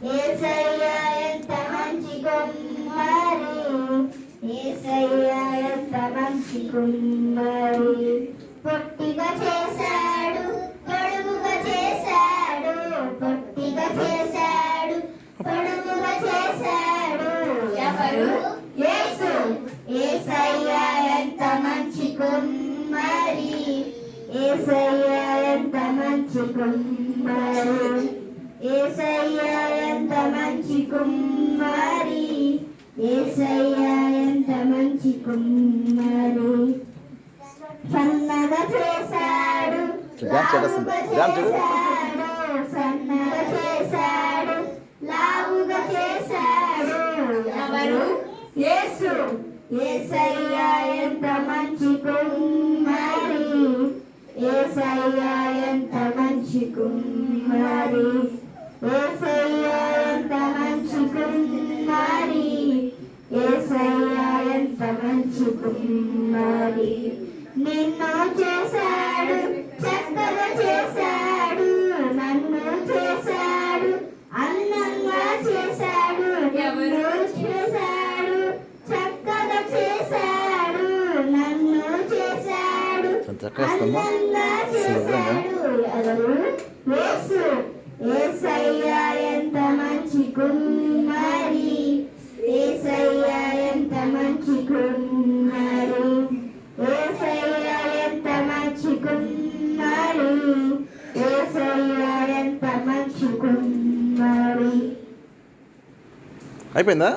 యేసయ్యా ఎంత మంచి కుమ్మరి, యేసయ్యా ఎంత మంచి కుమ్మరి. పొట్టిగా చేశాడు, పొడుగుగా చేశాడు, పొట్టిగా చేశాడు, పొడుగుగా చేశాడు. ఎవరు? యేసు. యేసయ్యా ఎంత మంచి కుమ్మరి, యేసయ్యా ఎంత మంచి కుమ్మరి, యేసయ్యా ఎంత మంచి కుమ్మరి, యేసయ్యా ఎంత మంచి కుమ్మరి. సన్నగా చేశాడు, లావుగా చేశాడు, సన్నగా చేశాడు, లావుగా చేశాడు. ఎవరు? యేసు. యేసయ్యా ఎంత మంచి కుమ్మరి, యేసయ్యా ఎంత మంచి కుమ్మరి, యేసయ్యా ఎంత మంచి కుమ్మరి, యేసయ్యా ఎంత మంచి కుమ్మరి. నిన్ను చేశాడు, చక్కగా చేశాడు, నన్ను చేశాడు, అందంగా చేశాడు. ఎవరు? చేశాడు, చక్కగా చేశాడు, నన్ను చేశాడు, అందంగా చేశాడు. ఎవరు? యేసు. యేసయ్యా ఎంత మంచి కుమ్మరి, యేసయ్యా ఎంత మంచి కుమ్మరి, యేసయ్యా ఎంత మంచి కుమ్మరి, యేసయ్యా ఎంత మంచి కుమ్మరి. అయిపోయిందా?